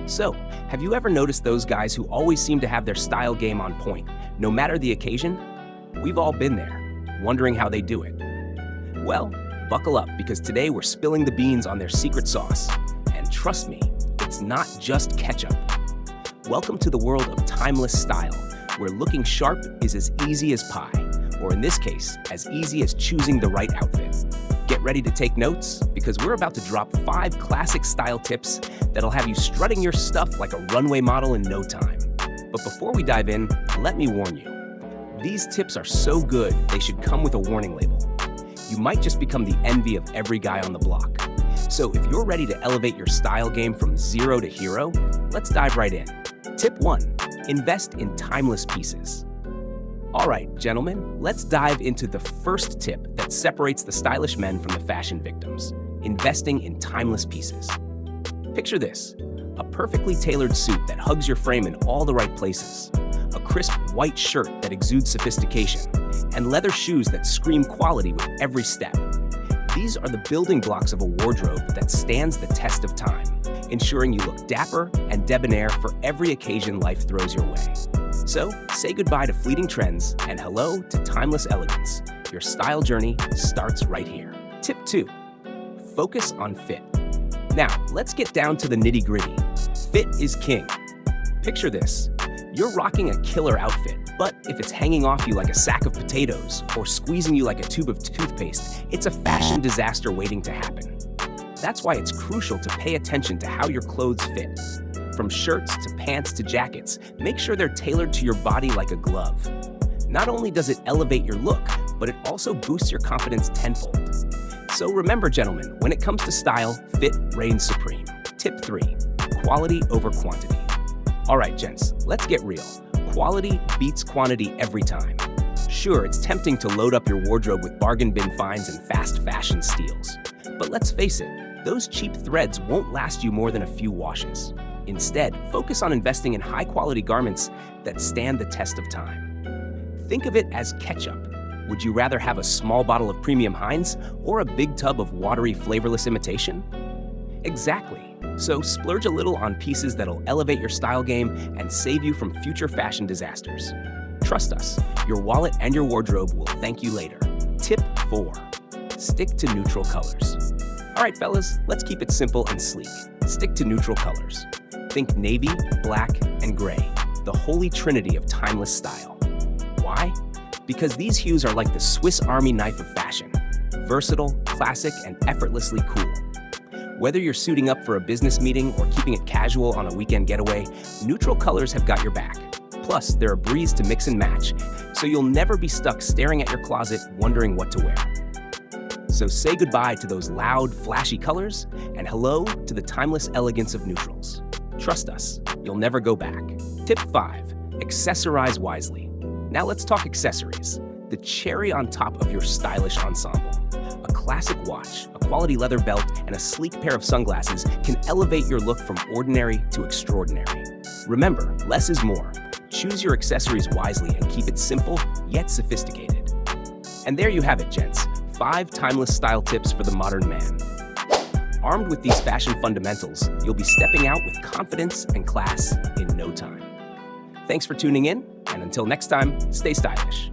So, have you ever noticed those guys who always seem to have their style game on point, no matter the occasion? We've all been there, wondering how they do it. Well, buckle up because today we're spilling the beans on their secret sauce. And trust me, it's not just ketchup. Welcome to the world of timeless style, where looking sharp is as easy as pie, or in this case, as easy as choosing the right outfit. Get ready to take notes because we're about to drop 5 classic style tips that'll have you strutting your stuff like a runway model in no time. But before we dive in, let me warn you. These tips are so good, they should come with a warning label. You might just become the envy of every guy on the block. So if you're ready to elevate your style game from zero to hero, let's dive right in. Tip 1, invest in timeless pieces. All right, gentlemen, let's dive into the first tip that separates the stylish men from the fashion victims, investing in timeless pieces. Picture this, a perfectly tailored suit that hugs your frame in all the right places, a crisp white shirt that exudes sophistication, and leather shoes that scream quality with every step. These are the building blocks of a wardrobe that stands the test of time, ensuring you look dapper and debonair for every occasion life throws your way. So, say goodbye to fleeting trends and hello to timeless elegance. Your style journey starts right here. Tip 2, focus on fit. Now, let's get down to the nitty-gritty. Fit is king. Picture this. You're rocking a killer outfit, but if it's hanging off you like a sack of potatoes or squeezing you like a tube of toothpaste, it's a fashion disaster waiting to happen. That's why it's crucial to pay attention to how your clothes fit. From shirts to pants to jackets, make sure they're tailored to your body like a glove. Not only does it elevate your look, but it also boosts your confidence tenfold. So remember, gentlemen, when it comes to style, fit reigns supreme. Tip 3, quality over quantity. All right, gents, let's get real. Quality beats quantity every time. Sure, it's tempting to load up your wardrobe with bargain bin finds and fast fashion steals. But let's face it, those cheap threads won't last you more than a few washes. Instead, focus on investing in high-quality garments that stand the test of time. Think of it as ketchup. Would you rather have a small bottle of premium Heinz or a big tub of watery, flavorless imitation? Exactly. So splurge a little on pieces that'll elevate your style game and save you from future fashion disasters. Trust us, your wallet and your wardrobe will thank you later. Tip 4, stick to neutral colors. All right, fellas, let's keep it simple and sleek. Stick to neutral colors. Think navy, black, and gray, the holy trinity of timeless style. Why? Because these hues are like the Swiss Army knife of fashion, versatile, classic, and effortlessly cool. Whether you're suiting up for a business meeting or keeping it casual on a weekend getaway, neutral colors have got your back. Plus, they're a breeze to mix and match, so you'll never be stuck staring at your closet wondering what to wear. So say goodbye to those loud, flashy colors, and hello to the timeless elegance of neutrals. Trust us, you'll never go back. Tip 5, accessorize wisely. Now let's talk accessories, the cherry on top of your stylish ensemble. A classic watch, a quality leather belt, and a sleek pair of sunglasses can elevate your look from ordinary to extraordinary. Remember, less is more. Choose your accessories wisely and keep it simple, yet sophisticated. And there you have it, gents. 5 timeless style tips for the modern man. Armed with these fashion fundamentals, you'll be stepping out with confidence and class in no time. Thanks for tuning in, and until next time, stay stylish.